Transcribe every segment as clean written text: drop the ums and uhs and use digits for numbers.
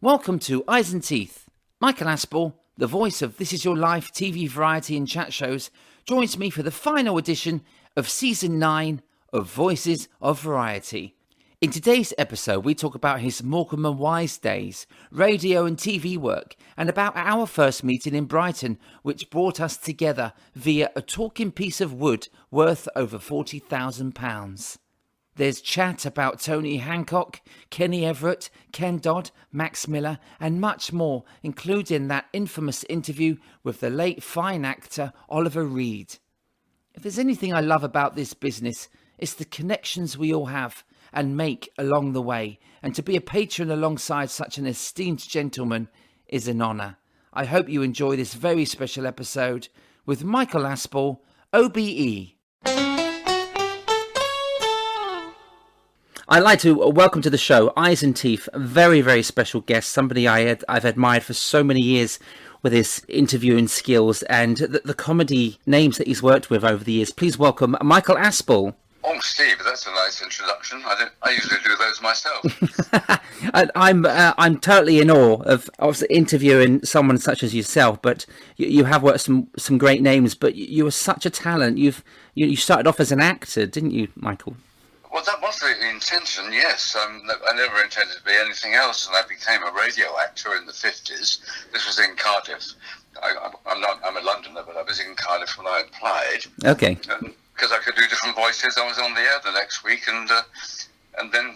Welcome to Eyes and Teeth. Michael Aspel, the voice of This Is Your Life TV variety and chat shows, joins me for the final edition of Season 9 of Voices of Variety. In today's episode, we talk about his Morecambe and Wise days, radio and TV work, and about our first meeting in Brighton, which brought us together via a talking piece of wood worth over £40,000. There's chat about Tony Hancock, Kenny Everett, Ken Dodd, Max Miller, and much more, including that infamous interview with the late fine actor Oliver Reed. If there's anything I love about this business, it's the connections we all have and make along the way, and to be a patron alongside such an esteemed gentleman is an honour. I hope you enjoy this very special episode with Michael Aspel OBE. I'd like to welcome to the show, Eyes and Teeth, a very, very special guest, somebody I've admired for so many years with his interviewing skills and the comedy names that he's worked with over the years. Please welcome Michael Aspel. Oh, Steve, that's a nice introduction. I usually do those myself. I'm totally in awe of interviewing someone such as yourself, but you have worked some great names, but you were such a talent. You started off as an actor, didn't you, Michael? Well, that was the intention, yes. I never intended to be anything else, and I became a radio actor in the 50s. This was in Cardiff. I'm a Londoner, but I was in Cardiff when I applied. Okay. Because I could do different voices, I was on the air the next week, and then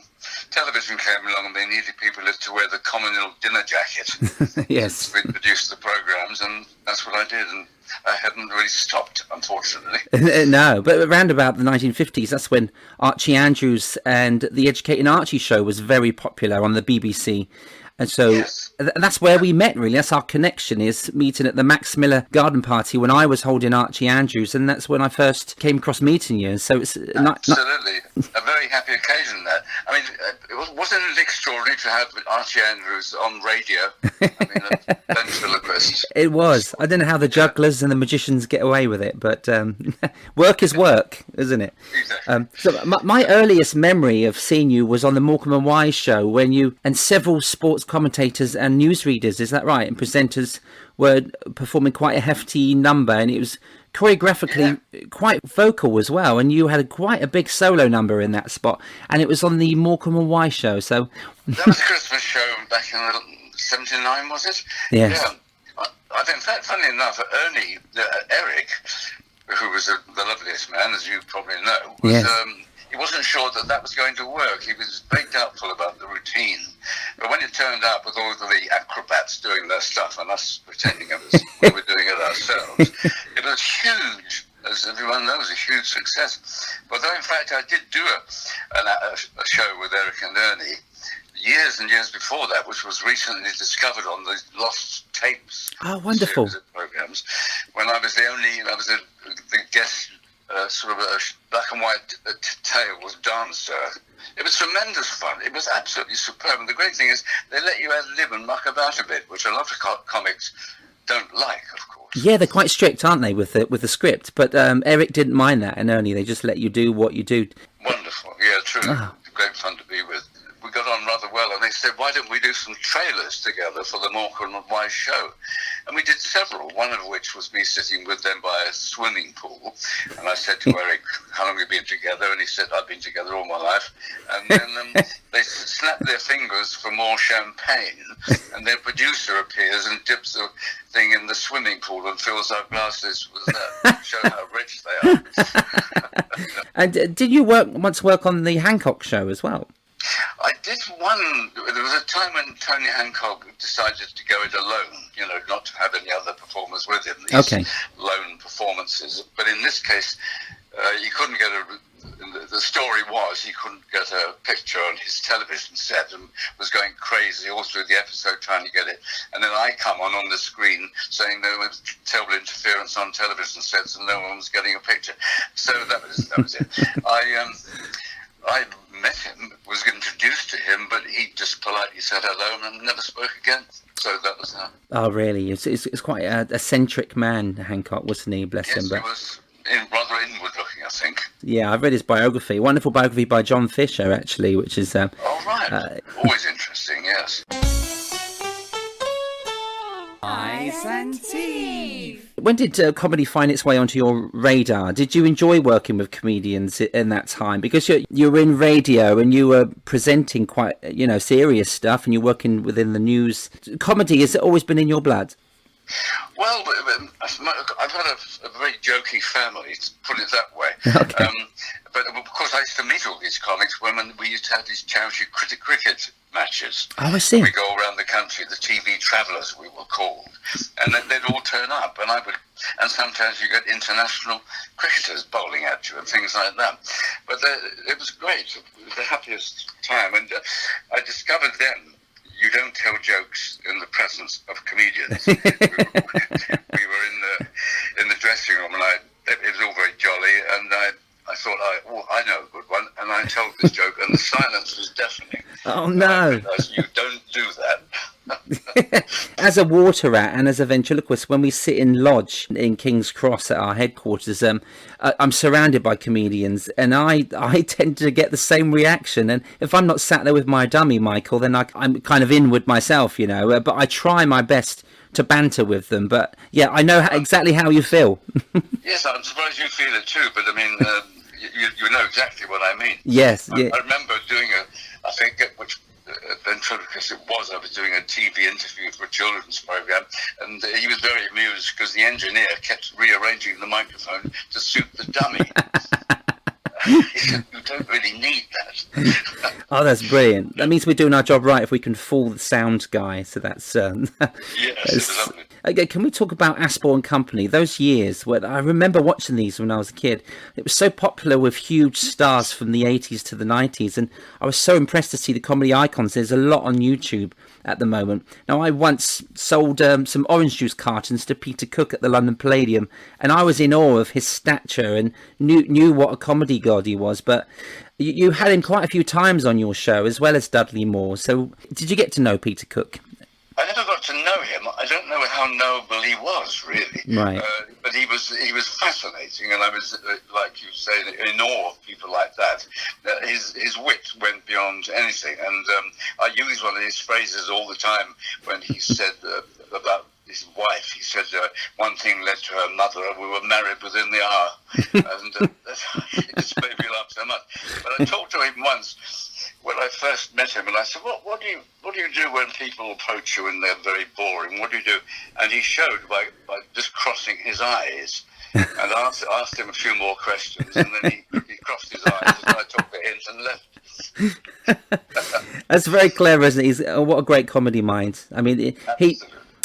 television came along, and they needed people to wear the communal dinner jacket. Yes. We produced the programmes, and that's what I did, and I hadn't really stopped, unfortunately. No, but around about the 1950s, that's when Archie Andrews and the Educating Archie show was very popular on the BBC. And so yes. That's where we met, really. That's our connection, is meeting at the Max Miller garden party when I was holding Archie Andrews, and that's when I first came across meeting you. So it's absolutely a very happy occasion. That wasn't it extraordinary to have Archie Andrews on radio? I mean, a ventriloquist. It was. I don't know how the jugglers and the magicians get away with it, but work is work, isn't it? Exactly. So my earliest memory of seeing you was on the Morecambe and Wise show, when you and several sports commentators and newsreaders, is that right, and presenters were performing quite a hefty number, and it was choreographically quite vocal as well, and you had quite a big solo number in that spot, and it was on the Morecambe and Wise show. So that was a Christmas show back in '79, was it? Yes. Yeah. In fact, funny enough, Eric, who was the loveliest man, as you probably know, was, yes. He wasn't sure that was going to work. He was very doubtful about the routine. But when it turned out, with all of the acrobats doing their stuff and us pretending we were doing it ourselves, it was huge. As everyone knows, a huge success. But though, in fact, I did do a show with Eric and Ernie years and years before that, which was recently discovered on the Lost Tapes. Oh, wonderful. Series of programs, when I was the guest, sort of a black and white tale was dancer. It was tremendous fun. It was absolutely superb. And the great thing is, they let you ad-lib and muck about a bit, which a lot of comics don't like, of course. Yeah, they're quite strict, aren't they, with the script? But Eric didn't mind that, and Ernie, they just let you do what you do. Wonderful. Yeah, true. Oh. Great fun to be with. We got on rather well, and they said, why don't we do some trailers together for the Morecambe and Wise show? And we did several, one of which was me sitting with them by a swimming pool. And I said to Eric, how long have we been together? And he said, I've been together all my life. And then they snapped their fingers for more champagne, and their producer appears and dips the thing in the swimming pool and fills our glasses with that to show how rich they are. And did you once work on the Hancock show as well? I did one. There was a time when Tony Hancock decided to go it alone, not to have any other performers with him. These lone performances. But in this case, he couldn't get the story was he couldn't get a picture on his television set and was going crazy all through the episode trying to get it. And then I come on the screen saying there was terrible interference on television sets and no one was getting a picture. So that was it. I met him, was introduced to him, but he just politely said hello and never spoke again. So that was that. Oh, really? It's quite a eccentric man, Hancock, wasn't he? Bless him. Yes, he was rather inward-looking, I think. Yeah, I've read his biography. Wonderful biography by John Fisher, actually, which is... oh, right. Always interesting, yes. Ice and Teeth. When did comedy find its way onto your radar? Did you enjoy working with comedians in that time? Because you were in radio and you were presenting quite, serious stuff, and you're working within the news. Comedy, has it always been in your blood? Well, I've had a very jokey family, to put it that way. Okay. But of course, I used to meet all these comics when we used to have these charity cricket matches. Oh, I see. We go around the country, the TV travellers we were called, and they'd all turn up, and sometimes you get international cricketers bowling at you and things like that. But it was great. It was the happiest time, and I discovered then you don't tell jokes in the presence of comedians. we were in the dressing room, and it was all very jolly, and I thought, I know a good one, and I told this joke, and the silence was deafening. Oh, no. You don't do that. As a water rat and as a ventriloquist, when we sit in lodge in King's Cross at our headquarters, I'm surrounded by comedians, and I tend to get the same reaction. And if I'm not sat there with my dummy, Michael, then I'm kind of inward myself, but I try my best to banter with them. But yeah, I know exactly how you feel. Yes, I'm surprised you feel it too, but I mean, you know exactly what I mean. Yes. I remember doing I forget which ventriloquist it was. I was doing a TV interview for a children's program, and he was very amused because the engineer kept rearranging the microphone to suit the dummy. He said, you don't really need that. Oh, that's brilliant. That means we're doing our job right if we can fool the sound guy. So that's yes, lovely. Okay, can we talk about Aspel and Company? Those years, where I remember watching these when I was a kid. It was so popular with huge stars from the 80s to the 90s, and I was so impressed to see the comedy icons. There's a lot on YouTube at the moment. Now, I once sold some orange juice cartons to Peter Cook at the London Palladium, and I was in awe of his stature and knew what a comedy god he was. But you had him quite a few times on your show, as well as Dudley Moore. So did you get to know Peter Cook? I never got to know him. I don't know how knowable he was, really. Right. But he was fascinating, and I was, like you say, in awe of people like that. His wit went beyond anything, and I use one of his phrases all the time when he said about his wife. He said one thing led to another, and we were married within the hour. And it just made me laugh so much. But I talked to him once when I first met him, and I said, what do you do when people approach you and they're very boring? What do you do? And he showed by just crossing his eyes, and asked him a few more questions, and then he crossed his eyes, and I took the hint and left. That's very clever, isn't it? What a great comedy mind. I mean,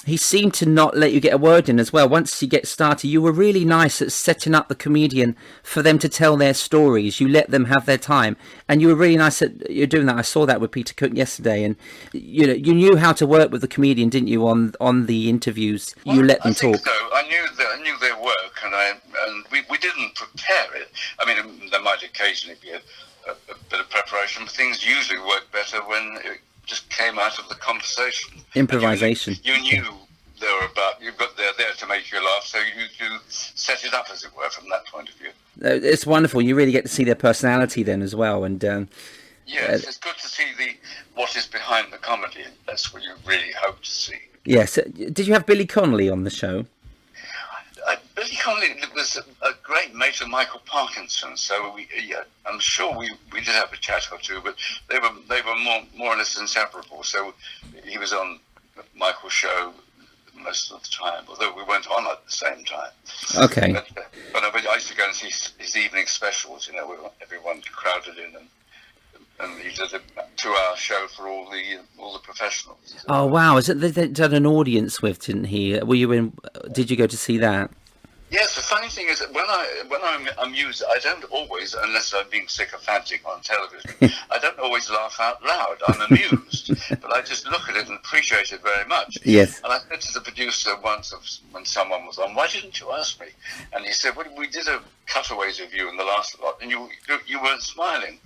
he seemed to not let you get a word in as well. Once you get started, you were really nice at setting up the comedian for them to tell their stories. You let them have their time, and you were really nice at you're doing that. I saw that with Peter Cook yesterday, and you knew how to work with the comedian, didn't you? On the interviews, you let them talk. So I knew their work, and we didn't prepare it. I mean, there might occasionally be a bit of preparation, but things usually work better when it just came out of the conversation. Improvisation. You knew they were they're there to make you laugh, so you set it up, as it were, from that point of view. It's wonderful. You really get to see their personality then as well, and yes, it's good to see what is behind the comedy. That's what you really hope to see. Yes. Did you have Billy Connolly on the show? Billy Connolly was a great mate of Michael Parkinson, so I'm sure we did have a chat or two, but they were more or less inseparable. So he was on Michael's show most of the time, although we weren't on at the same time. Okay. But I used to go and see his evening specials, where everyone crowded in, and he did a 2-hour show for all the professionals. Oh wow! Is it they done an audience with? Didn't he? Were you in? Did you go to see that? Yes, the funny thing is that when I'm amused, I don't always, unless I'm being sycophantic on television, I don't always laugh out loud. I'm amused, but I just look at it and appreciate it very much. Yes. And I said to the producer once when someone was on, why didn't you ask me? And he said, well, we did a cutaways of you in the last lot, and you weren't smiling.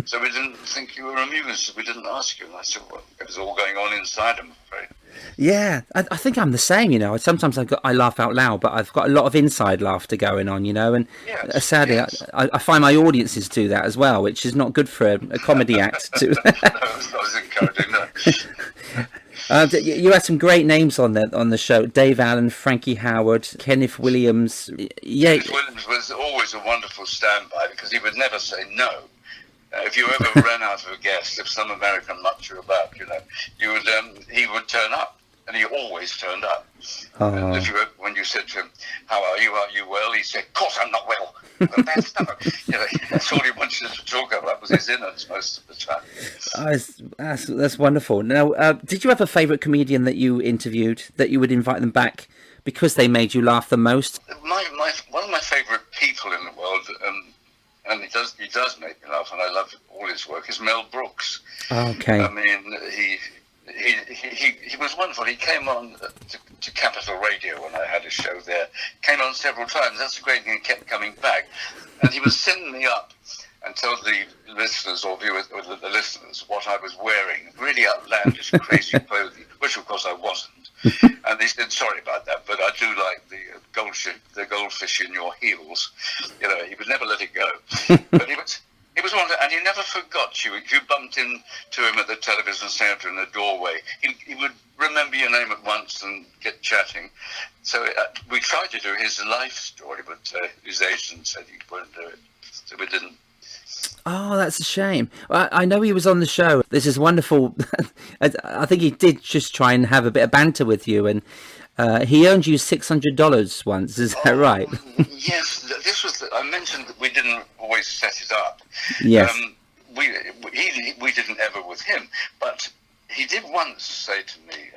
So we didn't think you were amused, so we didn't ask you. And I said, well, it was all going on inside, I'm afraid. Yeah, I think I'm the same, Sometimes I laugh out loud, but I've got a lot of inside laughter going on, and yes, sadly, yes. I find my audiences do that as well, which is not good for a comedy act. No, I was encouraging that. You had some great names on the show. Dave Allen, Frankie Howard, Kenneth Williams. Yeah, Kenneth Williams was always a wonderful standby because he would never say no. If you ever ran out of a guest, if some American mucked you about, he would turn up, and he always turned up. And when you said to him, "How are you? Are you well?" He said, "Of course I'm not well. I'm bad stomach." That's all he wanted us to talk about was his innards most of the time. That's wonderful. Now, did you have a favourite comedian that you interviewed that you would invite them back because they made you laugh the most? One of my favourite people in the world, and he does make me laugh, and I love all his work, is Mel Brooks. Okay. I mean, he was wonderful. He came on to Capital Radio when I had a show there. Came on several times. That's the great thing. He kept coming back, and he would send me up and tell the listeners or viewers or the listeners what I was wearing. Really outlandish, crazy clothing, which of course I wasn't. And they said, "Sorry about that, but I do like the goldfish in your heels." He would never let it go. But he was wonderful, and he never forgot you. If you bumped into him at the television centre in the doorway, he would remember your name at once and get chatting. So we tried to do his life story, but his agent said he wouldn't do it, so we didn't. Oh, that's a shame. I know he was on the show. This is wonderful. I think he did just try and have a bit of banter with you, and he earned you $600 once. Is that right? Yes, this was. I mentioned that we didn't always set it up. Yes. We didn't ever with him, but he did once say to me,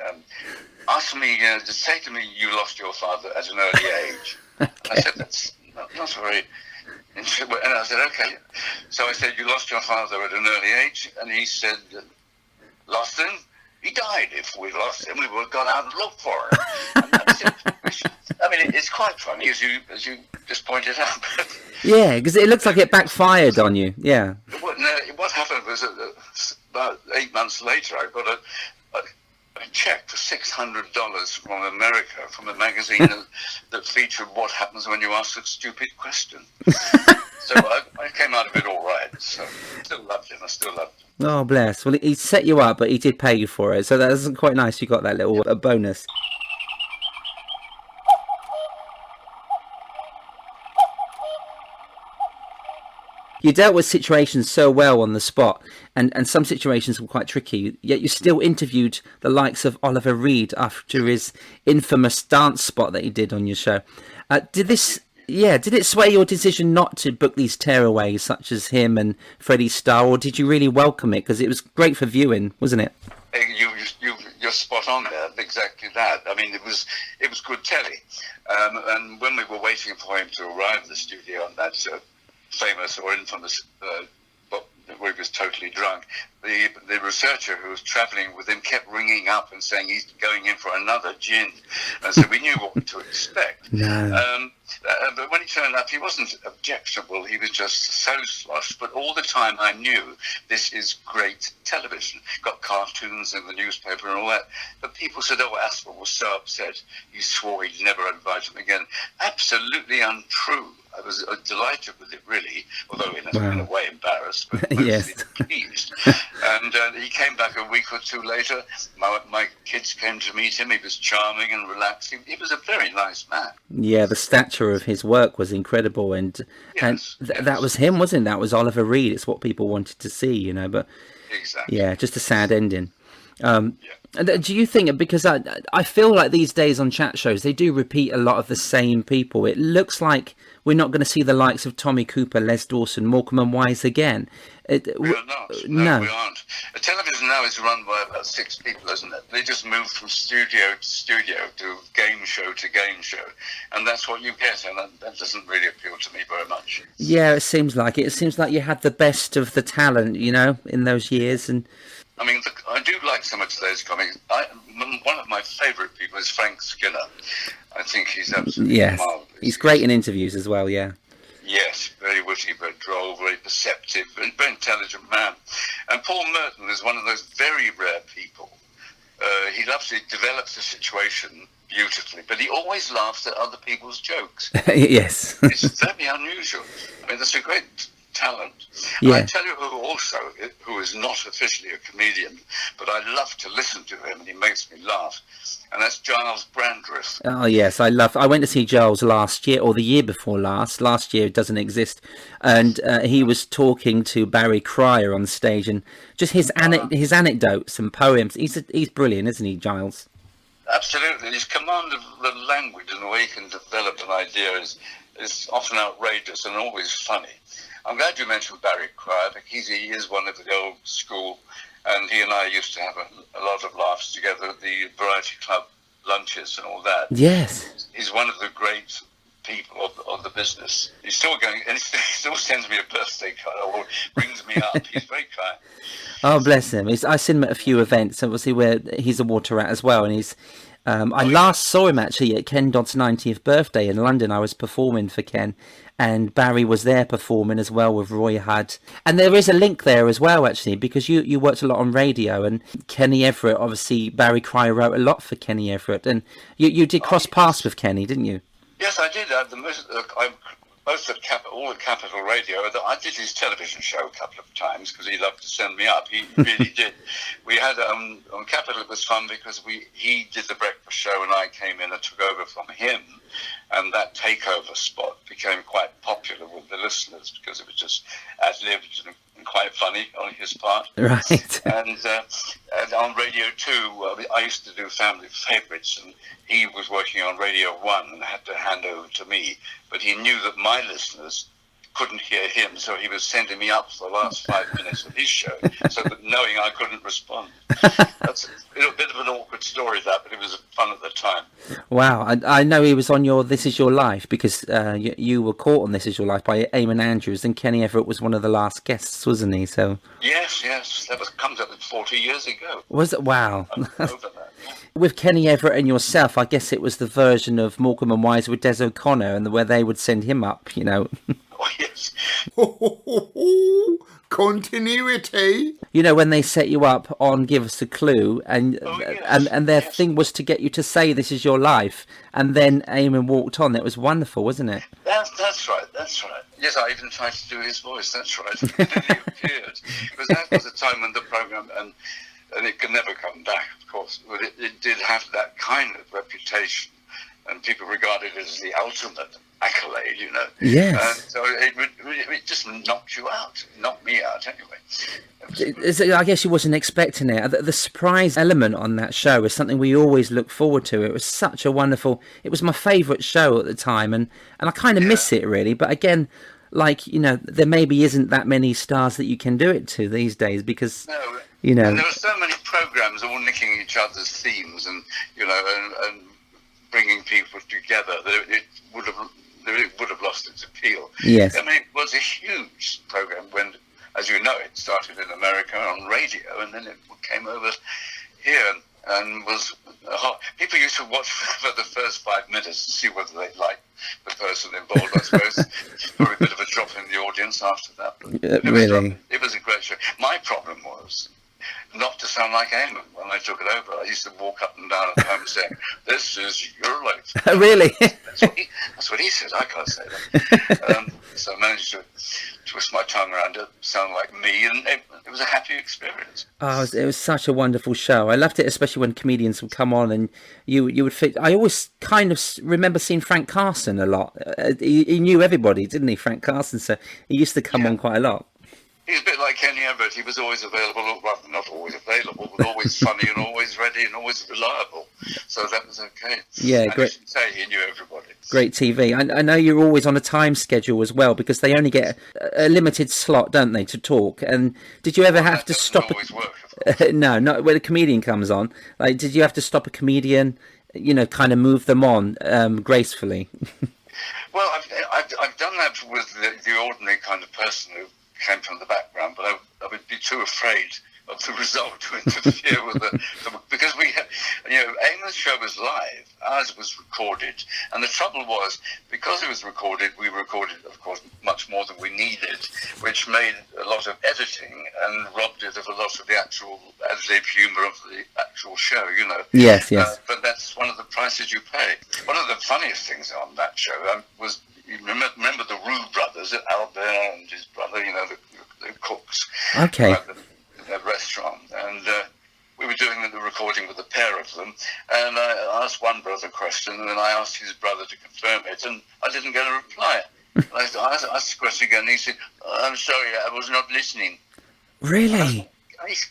ask me to say to me, "You lost your father at an early age." I said, "That's not very." And I said, "Okay." So I said, "You lost your father at an early age," and he said, "Lost him? He died. If we lost him, we would have gone out and looked for him." And that's it. I mean, it's quite funny, as you just pointed out. Yeah, because it looks like it backfired on you. Yeah. What happened was about 8 months later, I got a check for $600 from America, from a magazine that featured what happens when you ask a stupid question. So I came out of it all right. So I still loved him. Oh, bless. Well, he set you up, but he did pay you for it. So that's quite nice. You got that little bonus. You dealt with situations so well on the spot, and some situations were quite tricky, yet you still interviewed the likes of Oliver Reed after his infamous dance spot that he did on your show. Did it sway your decision not to book these tearaways such as him and Freddie Starr, or did you really welcome it? Because it was great for viewing, wasn't it? You're spot on there, exactly that. I mean, it was good telly. And when we were waiting for him to arrive at the studio on that famous or infamous where he was totally drunk, the researcher who was travelling with him kept ringing up and saying he's going in for another gin, and so we knew what to expect. No. But when he turned up, he wasn't objectionable. He was just so sloshed. But all the time, I knew this is great television. Got cartoons in the newspaper and all that. But people said, "Oh, Aspel was so upset. He swore he'd never invite him again." Absolutely untrue. I was delighted with it, really, although in a way embarrassed, but mostly pleased. And he came back a week or two later. My kids came to meet him. He was charming and relaxing. He was a very nice man. Yeah, the stature of his work was incredible, and that was him, wasn't it? That was Oliver Reed. It's what people wanted to see, But exactly, yeah, just a sad ending. And do you think, because I feel like these days on chat shows they do repeat a lot of the same people? It looks like we're not going to see the likes of Tommy Cooper, Les Dawson, Morecambe and Wise again. We are not. No, we aren't. Television now is run by about 6 people, isn't it? They just move from studio to studio to game show to game show, and that's what you get, and that doesn't really appeal to me very much. Yeah, it seems like it. It seems like you had the best of the talent, in those years, and. I mean, I do like some of today's comics. One of my favourite people is Frank Skinner. I think he's absolutely marvellous. He's great in interviews as well, yeah. Yes, very witty, very droll, very perceptive, and very intelligent man. And Paul Merton is one of those very rare people. He develops a situation beautifully, but he always laughs at other people's jokes. Yes. It's very unusual. I mean, that's a great talent. Yeah. And I tell you who is not officially a comedian, but I love to listen to him, and he makes me laugh, and that's Giles Brandreth. Oh yes, I went to see Giles last year, or the year before last. Last year, it doesn't exist, and he was talking to Barry Cryer on stage, and just his anecdotes and poems. He's brilliant, isn't he, Giles? Absolutely, his command of the language and the way he can develop an idea is often outrageous and always funny. I'm glad you mentioned Barry Cryer, because he is one of the old school, and he and I used to have a lot of laughs together at the Variety Club lunches and all that. Yes. He's one of the great people of the business. He's still going, and he still sends me a birthday card or brings me up. He's very kind. Oh, bless him. I've seen him at a few events, obviously, where he's a water rat as well, and he's... I last saw him actually at Ken Dodd's 90th birthday in London. I was performing for Ken, and Barry was there performing as well with Roy Hudd. And there is a link there as well, actually, because you worked a lot on radio, and Kenny Everett, obviously, Barry Cryer wrote a lot for Kenny Everett, and you did cross paths with Kenny, didn't you? Yes, I did. Both at all at Capital Radio. I did his television show a couple of times because he loved to send me up. He really did. We had on Capital, it was fun because he did the breakfast show and I came in and took over from him, and that takeover spot became quite popular with the listeners because it was just ad-libbed and quite funny on his part. Right. And on Radio 2, I used to do Family Favourites, and he was working on Radio 1 and had to hand over to me. But he knew that my listeners couldn't hear him, so he was sending me up for the last 5 minutes of his show, so that knowing I couldn't respond. That's a bit of an awkward story, that, but it was fun at the time. Wow, I know he was on your This Is Your Life, because you were caught on This Is Your Life by Eamon Andrews, and Kenny Everett was one of the last guests, wasn't he? So Yes, that comes up 40 years ago. Was it? Wow. Over that, yeah. With Kenny Everett and yourself, I guess it was the version of Morecambe and Wise with Des O'Connor, and where they would send him up, you know. Oh, yes. Continuity. You know, when they set you up on Give Us a Clue, and their thing was to get you to say This Is Your Life, and then Eamon walked on. That was wonderful, wasn't it? That's right. Yes, I even tried to do his voice, that's right. And then he appeared. Because that was a time when the programme, and it could never come back, of course, but it did have that kind of reputation, and people regarded it as the ultimate accolade, you know. Yes. And so it just knocked you out. It knocked me out, anyway. I guess you wasn't expecting it. The surprise element on that show is something we always look forward to. It was such a wonderful... It was my favourite show at the time, and I kind of miss it, really. But again, like, you know, there maybe isn't that many stars that you can do it to these days, because... No, you know... And there were so many programmes all nicking each other's themes and, you know, and bringing people together that it would have lost its appeal. Yes. I mean, it was a huge program when, as you know, it started in America on radio, and then it came over here and was hot. People used to watch for the first 5 minutes to see whether they liked the person involved, I suppose. Probably a bit of a drop in the audience after that. But really? It was a great show. My problem was not to sound like Eamon when I took it over. I used to walk up and down at home saying, "This is your life." Really? That's what he said. I can't say that. So I managed to twist my tongue around to sound like me, and it was a happy experience. Oh, it was such a wonderful show. I loved it, especially when comedians would come on and you would fit. I always kind of remember seeing Frank Carson a lot. He knew everybody, didn't he, Frank Carson? So he used to come on quite a lot. He's a bit like Kenny Everett. He was always available, well, not always available, but always funny and always ready and always reliable. So that was okay. Yeah, and great. I should say he knew everybody. Great TV. I know you're always on a time schedule as well, because they only get a limited slot, don't they, to talk? And did you ever have to stop? Always work. No, not when a comedian comes on. Like, did you have to stop a comedian? You know, kind of move them on gracefully. Well, I've done that with the ordinary kind of person who came from the background, but I would be too afraid of the result to interfere with because we had, you know, Eamon's show was live, ours was recorded, and the trouble was, because it was recorded, we recorded, of course, much more than we needed, which made a lot of editing and robbed it of a lot of the actual ad-lib humour of the actual show, you know. Yes. But that's one of the prices you pay. One of the funniest things on that show was you remember the Roux brothers, Albert and his brother, the cooks. Okay. At the restaurant, and we were doing the recording with the pair of them, and I asked one brother a question, and then I asked his brother to confirm it, and I didn't get a reply. And I asked the question again, and he said, "I'm sorry, I was not listening." Really?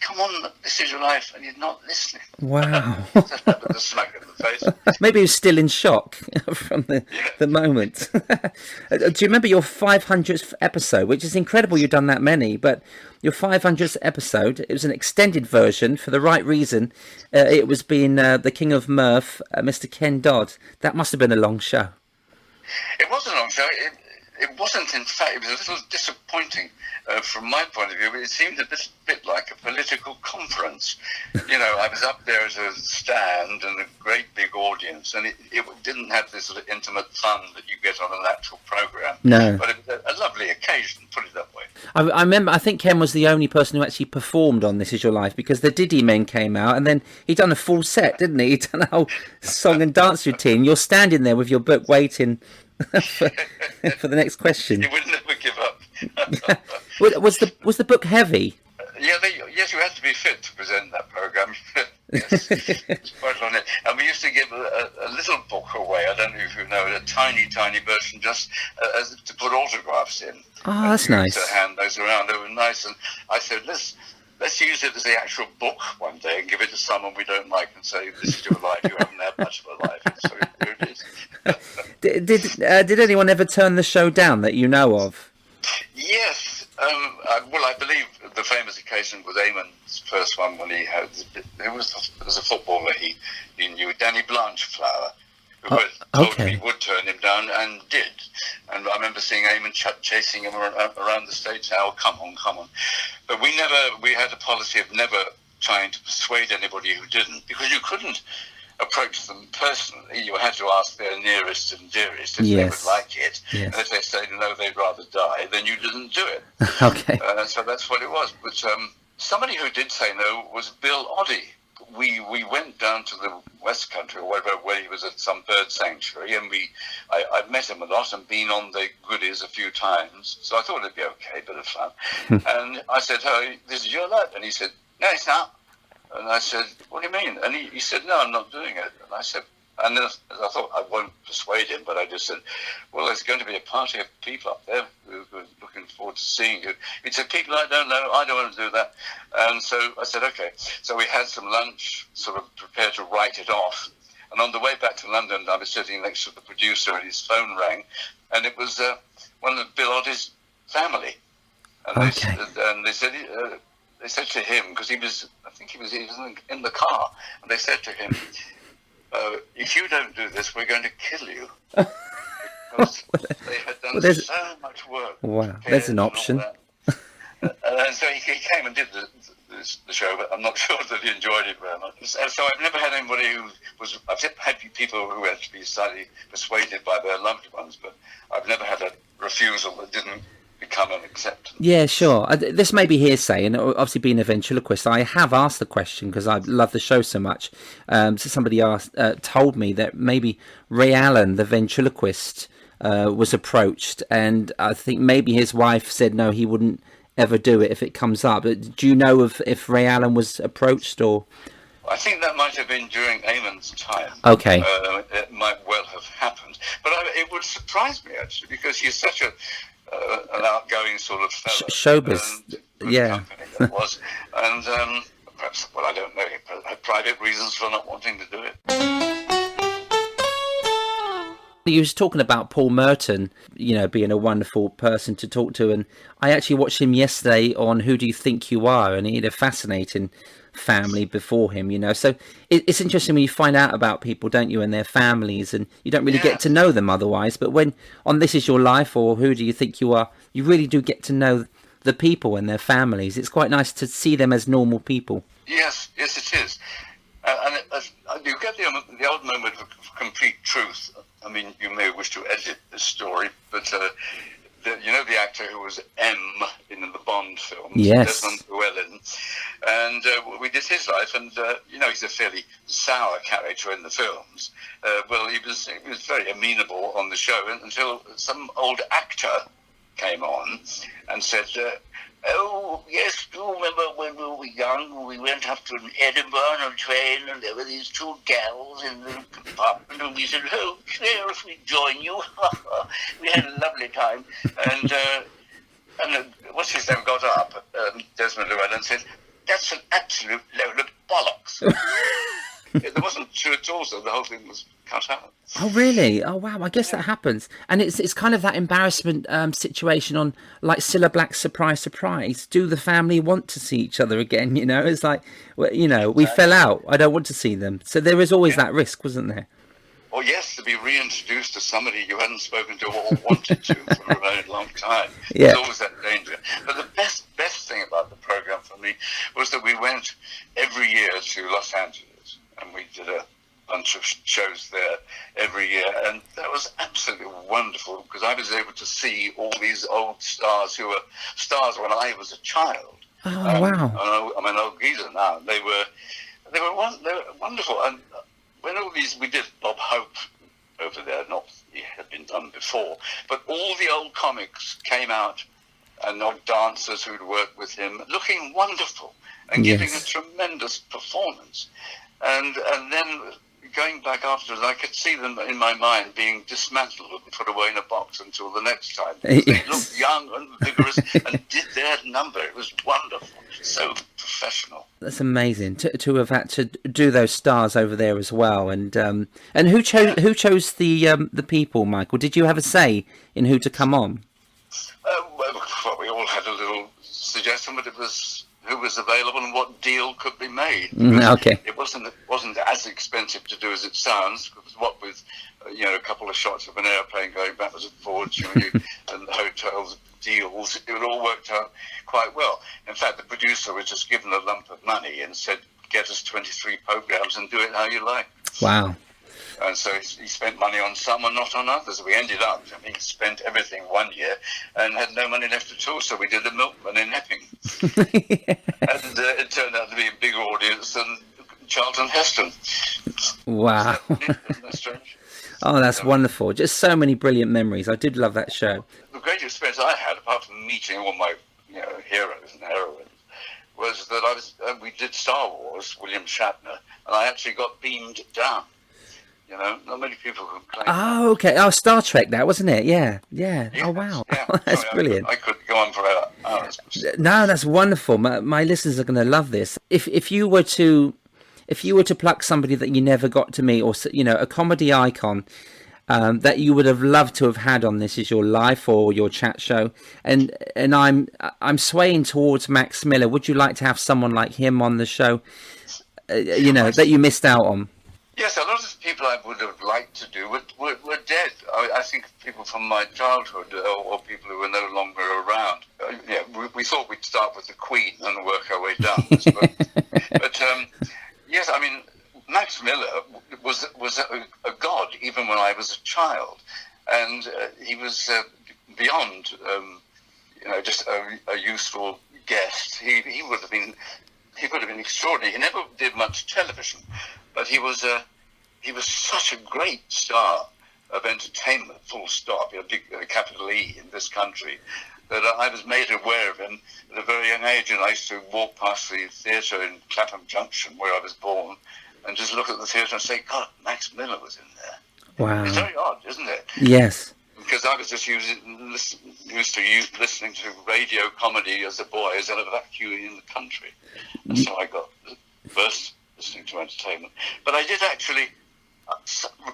Come on, this is your life, and you're not listening. Wow. Just with a smack in the face. Maybe he was still in shock from the moment. Do you remember your 500th episode, which is incredible you've done that many, but your 500th episode, it was an extended version for the right reason. It was being the King of Mirth, Mr. Ken Dodd. That must have been a long show. It was a long show. It wasn't, in fact, it was a little disappointing from my point of view. It seemed a bit like a political conference. I was up there as a stand and a great big audience, and it didn't have this sort of intimate fun that you get on an actual programme. No. But it was a lovely occasion, put it that way. I remember, I think Ken was the only person who actually performed on This Is Your Life, because the Diddy Men came out, and then he'd done a full set, didn't he? He'd done a whole song and dance routine. You're standing there with your book waiting for the next question. You would never give up. Was the book heavy? Yes, you had to be fit to present that programme. Yes, it's quite on it. And we used to give a little book away. I don't know if you know it, a tiny version, just to put autographs in. Oh, that's nice. To hand those around. They were nice, and I said, let's use it as the actual book one day and give it to someone we don't like and say, "This is your life. You haven't had much of a life." So here it is. Did anyone ever turn the show down that you know of? Yes. I believe the famous occasion was Eamon's first one when he had. There was a footballer he knew, Danny Blanchflower, who had told him he would turn him down and did. And I remember seeing Eamon chasing him around the stage. "Oh, come on!" But we had a policy of never trying to persuade anybody who didn't, because you couldn't approach them personally. You had to ask their nearest and dearest if they would like it. Yes. And if they said no, they'd rather die, then you didn't do it. Okay. So that's what it was. But somebody who did say no was Bill Oddie. We went down to the West Country or wherever, where he was at some bird sanctuary, and I'd met him a lot and been on the goodies a few times, so I thought it'd be okay, bit of fun. And I said, "Oh, this is your life," and he said, "No, it's not." And I said, "What do you mean?" And he said, "No, I'm not doing it." And I said, and then I thought I won't persuade him, but I just said, "Well, there's going to be a party of people up there who are looking forward to seeing you." He said, "People I don't know, I don't want to do that." And so I said, "Okay." So we had some lunch, sort of prepared to write it off. And on the way back to London, I was sitting next to the producer, and his phone rang, and it was one of Bill Oddie's family. And they said. They said to him, because he was in the car, and they said to him, "If you don't do this, we're going to kill you." Because they had done so much work. Wow, there's an option. And so he came and did the show, but I'm not sure that he enjoyed it very much. So I've never had anybody who was. I've had people who had to be slightly persuaded by their loved ones, but I've never had a refusal that didn't become an acceptance. Yeah, sure. This may be hearsay, and obviously being a ventriloquist, I have asked the question because I love the show so much. So somebody told me that maybe Ray Allen, the ventriloquist, was approached, and I think maybe his wife said no, he wouldn't ever do it if it comes up. Do you know if Ray Allen was approached, or? I think that might have been during Eamon's time. Okay. It might well have happened, but it would surprise me actually, because he's such an outgoing sort of fellow. Showbiz, yeah. That was, and perhaps, well, I don't know, he had private reasons for not wanting to do it. You was talking about Paul Merton, being a wonderful person to talk to, and I actually watched him yesterday on Who Do You Think You Are, and he had a fascinating family before him, so it's interesting when you find out about people, don't you, and their families, and you don't really get to know them otherwise, but when on This Is Your Life or Who Do You Think You Are, you really do get to know the people and their families. It's quite nice to see them as normal people. Yes it is, and you get the odd moment of complete truth. I mean, you may wish to edit this story, but the actor who was M in the Bond films, yes, Desmond Llewellyn, And we did his life, and he's a fairly sour character in the films. Well, he was very amenable on the show until some old actor came on and said, "Oh, yes, do you remember when we were young, we went up to Edinburgh on a train, and there were these two gals in the compartment, and we said, oh, Claire, if we join you." We had a lovely time. And what's his name got up, Desmond Llewellyn, and said, "That's an absolute load of bollocks." It wasn't true at all, so the whole thing was cut out. Oh, really? Oh, wow. I guess that happens. And it's kind of that embarrassment situation on, like, Cilla Black's Surprise, Surprise. Do the family want to see each other again? It's like, well, we fell out. I don't want to see them. So there is always that risk, wasn't there? Or yes, to be reintroduced to somebody you hadn't spoken to or wanted to for a very long time. Yeah. There's always that danger. But the best thing about the program for me was that we went every year to Los Angeles, and we did a bunch of shows there every year, and that was absolutely wonderful because I was able to see all these old stars who were stars when I was a child. Oh, wow. I'm an old geezer now. They were wonderful. And when all these, we did Bob Hope over there, not it had been done before, but all the old comics came out, and old dancers who'd worked with him, looking wonderful and giving a tremendous performance. And then going back afterwards, I could see them in my mind being dismantled and put away in a box until the next time. They looked young and vigorous and did their number. It was wonderful. So professional. That's amazing to have had to do those stars over there as well. And who chose the people, Michael? Did you have a say in who to come on? Well, we all had a little suggestion, but it was who was available and what deal could be made. Okay. It wasn't as expensive to do as it sounds. Because what with a couple of shots of an airplane going backwards and forwards, and the hotels deals, it all worked out quite well. In fact, the producer was just given a lump of money and said, "Get us 23 programs and do it how you like." Wow. And so he spent money on some and not on others. We ended up having spent everything one year and had no money left at all. So we did a Milkman in Epping. And it turned out to be a bigger audience than Charlton Heston. Wow. Isn't that strange? Oh, that's wonderful. Just so many brilliant memories. I did love that show. The great experience I had, apart from meeting all my heroes and heroines, was that we did Star Wars, William Shatner, and I actually got beamed down. Not many people can claim that. Oh, okay. Oh, Star Trek, that wasn't it? Yeah. Oh, wow. Yeah. That's brilliant. I could go on for hours. No, that's wonderful. My listeners are going to love this. If you were to pluck somebody that you never got to meet, or a comedy icon that you would have loved to have had on This Is Your Life or your chat show, and I'm swaying towards Max Miller. Would you like to have someone like him on the show? That you missed out on. Yes, a lot of people I would have liked to do were dead. I think people from my childhood or people who were no longer around. We thought we'd start with the Queen and work our way down. But yes, I mean, Max Miller was a god even when I was a child. And he was beyond, just a useful guest. He would have been extraordinary. He never did much television, but he was such a great star of entertainment, full stop, a big capital E in this country, that I was made aware of him at a very young age. And I used to walk past the theatre in Clapham Junction, where I was born, and just look at the theatre and say, God, Max Miller was in there. Wow. It's very odd, isn't it? Yes. Because I was just used to listening to radio comedy as a boy, as a vacuum in the country. That's how I got first listening to entertainment. But I did actually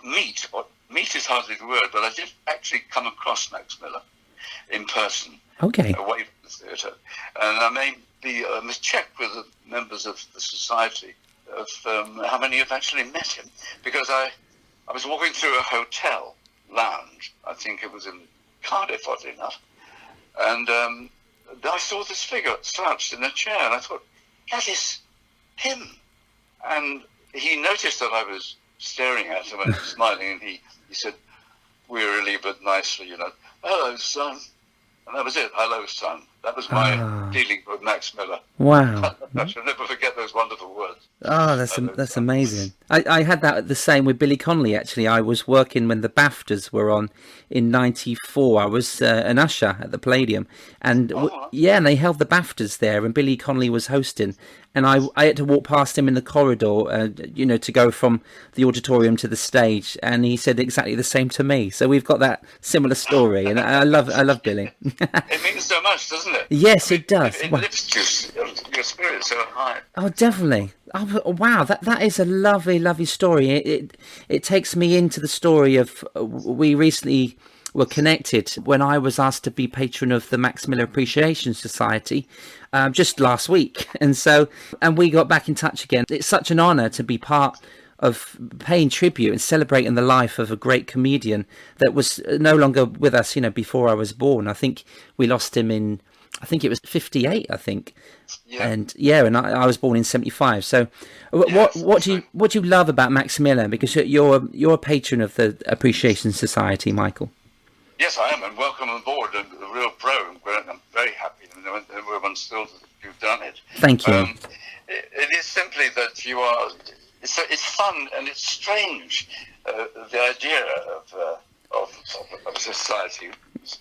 meet is hardly the word, but I did actually come across Max Miller in person. Okay. Away from the theatre. And I must check with the members of the society of how many have actually met him. Because I was walking through a hotel lounge, I think it was in Cardiff, oddly enough, and I saw this figure slouched in a chair, and I thought, that is him. And he noticed that I was staring at him and smiling, and he said, wearily but nicely, hello, son. And that was it, hello, son. That was my dealing with Max Miller. Wow. I shall never forget those wonderful words. Oh, that's amazing. I had that the same with Billy Connolly, actually. I was working when the BAFTAs were on in '94. I was an usher at the Palladium. And and they held the BAFTAs there, and Billy Connolly was hosting. And I had to walk past him in the corridor, to go from the auditorium to the stage. And he said exactly the same to me. So we've got that similar story. And I love Billy. It means so much, doesn't it? Yes, it does. It lifts your spirit so high. Oh, definitely. Oh, wow, that is a lovely story. It takes me into the story of we recently were connected when I was asked to be patron of the Max Miller Appreciation Society just last week, and we got back in touch again. It's such an honour to be part of paying tribute and celebrating the life of a great comedian that was no longer with us, before I was born. I think we lost him in, I think it was 58, I think. Yeah. And I was born in 75. So what do you love about Max Miller? Because you're a patron of the Appreciation Society, Michael. Yes, I am, and welcome on board. A real pro. I'm very happy, and everyone's thrilled that you've done it. Thank you. It is simply that you are. It's fun and it's strange. The idea of society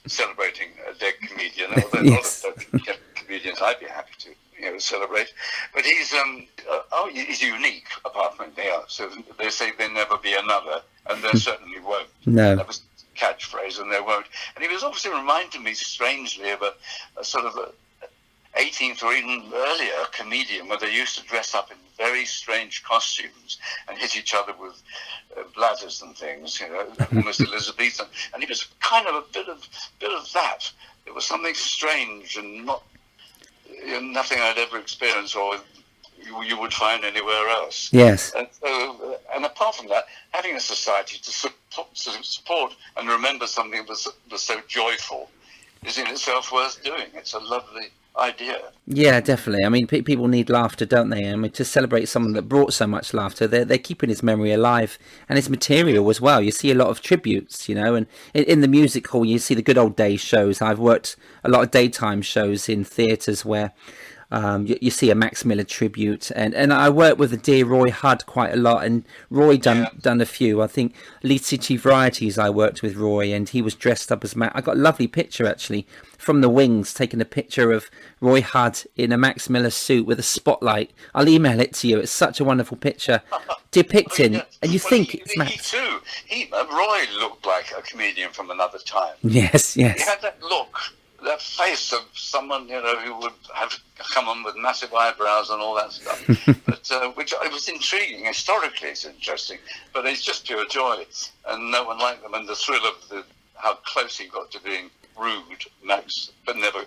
celebrating a dead comedian. Yes. A lot of dead comedians I'd be happy to celebrate, but he's unique apart from anything else. So they say there'll never be another, and there certainly won't. No. That was catchphrase, and there won't. And he was obviously reminding me strangely of a sort of a 18th or even earlier comedian where they used to dress up in very strange costumes and hit each other with bladders and things, almost Elizabethan. And he was kind of a bit of that. It was something strange and not nothing I'd ever experienced or you would find anywhere else. Yes. And apart from that, having a society to support and remember something that was so joyful is in itself worth doing. It's a lovely idea. Yeah, definitely. I mean, people need laughter, don't they? I mean, to celebrate someone that brought so much laughter, they're keeping his memory alive and his material as well. You see a lot of tributes, and in the music hall, you see the good old days shows. I've worked a lot of daytime shows in theatres where you see a Max Miller tribute, and I worked with the dear Roy Hudd quite a lot, and Roy done a few. I think Leeds City Varieties I worked with Roy, and he was dressed up as Max. I got a lovely picture actually from the wings, taking a picture of Roy Hudd in a Max Miller suit with a spotlight. I'll email it to you. It's such a wonderful picture depicting, and you think it's Max. He too. Roy looked like a comedian from another time. Yes. He had that look. That face of someone, who would have come on with massive eyebrows and all that stuff. But which it was intriguing. Historically, it's interesting, but it's just pure joy, and no one liked them. And the thrill of how close he got to being rude, Max, but never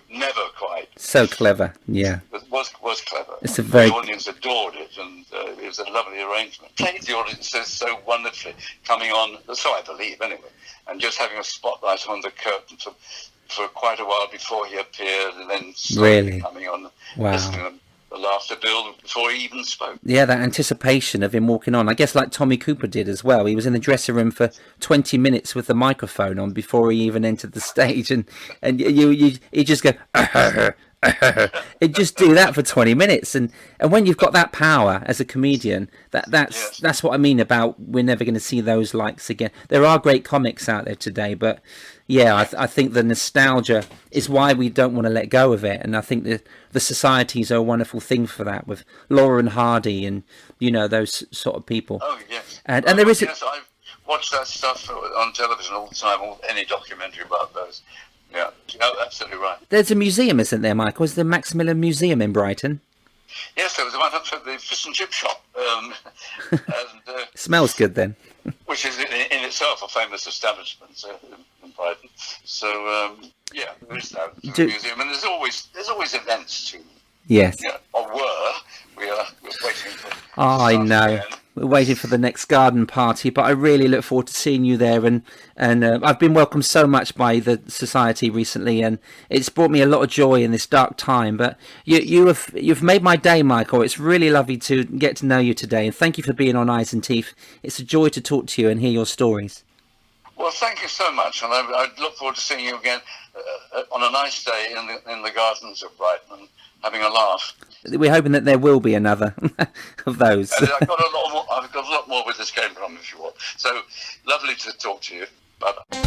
quite. So clever, yeah. It was clever. It's the audience adored it, and it was a lovely arrangement. Played the audiences so wonderfully, coming on. So I believe, anyway, and just having a spotlight on the curtain for quite a while before he appeared, and then slowly coming on, listening to the laughter build before he even spoke. Yeah, that anticipation of him walking on. I guess like Tommy Cooper did as well. He was in the dressing room for 20 minutes with the microphone on before he even entered the stage, and you just go, it just do that for 20 minutes, and when you've got that power as a comedian, that's what I mean about we're never going to see those likes again. There are great comics out there today, but I think the nostalgia is why we don't want to let go of it, and I think the societies are a wonderful thing for that, with Laura and Hardy and those sort of people. Oh yes, and there is. Yes, I've watched that stuff on television all the time, any documentary about those. Yeah, absolutely right. There's a museum, isn't there, Michael? Is the Max Miller Museum in Brighton? Yes, there was one up at the fish and chip shop. And, smells good then. Which is in itself a famous establishment in Brighton. So there is that museum, and there's always events too. Yes. Or we're waiting for. Oh, I know. Again. We're waiting for the next garden party, but I really look forward to seeing you there. And I've been welcomed so much by the society recently, and it's brought me a lot of joy in this dark time. But you've made my day, Michael. It's really lovely to get to know you today, and thank you for being on Eyes and Teeth. It's a joy to talk to you and hear your stories. Well, thank you so much, and I look forward to seeing you again. on a nice day in the gardens of Brighton and having a laugh. We're hoping that there will be another of those. And I've got a lot more where this came from, if you want. So lovely to talk to you. Bye-bye.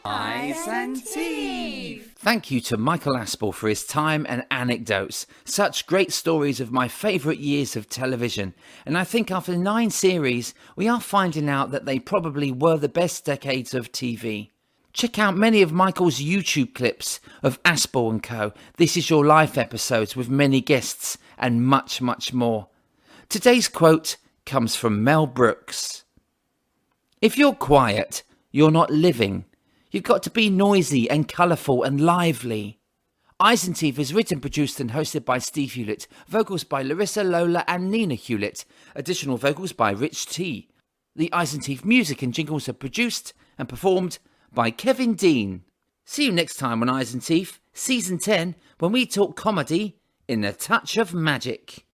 Eyes and Teeth. Thank you to Michael Aspel for his time and anecdotes. Such great stories of my favourite years of television. And I think after 9 series, we are finding out that they probably were the best decades of TV. Check out many of Michael's YouTube clips of Aspel and Co. This Is Your Life episodes with many guests and much, much more. Today's quote comes from Mel Brooks. If you're quiet, you're not living. You've got to be noisy and colourful and lively. Eyes and Teeth is written, produced and hosted by Steve Hewlett. Vocals by Larissa, Lola and Nina Hewlett. Additional vocals by Rich T. The Eyes and Teeth music and jingles are produced and performed by Kevin Dean. See you next time on Eyes and Teeth, Season 10, when we talk comedy in a touch of magic.